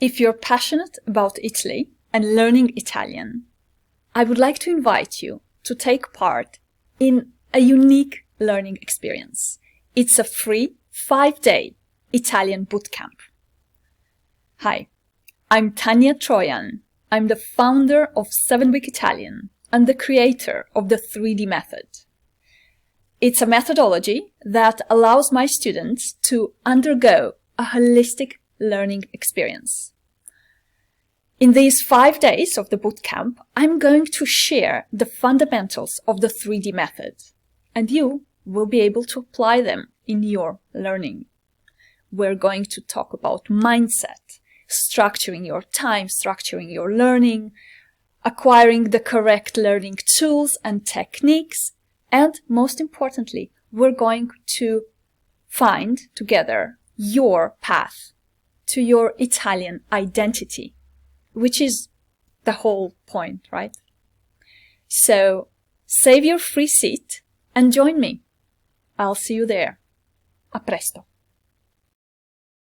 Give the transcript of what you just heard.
If you're passionate about Italy and learning Italian, I would like to invite you to take part in a unique learning experience. It's a free 5-day Italian bootcamp. Hi, I'm Tanya Trojan. I'm the founder of 7-Week Italian and the creator of the 3D method. It's a methodology that allows my students to undergo a holistic learning experience. In these 5 days of the bootcamp, I'm going to share the fundamentals of the 3D method, and you will be able to apply them in your learning. We're going to talk about mindset, structuring your time, structuring your learning, acquiring the correct learning tools and techniques, and most importantly, we're going to find together your path to your Italian identity, which is the whole point, right? So save your free seat and join me. I'll see you there. A presto.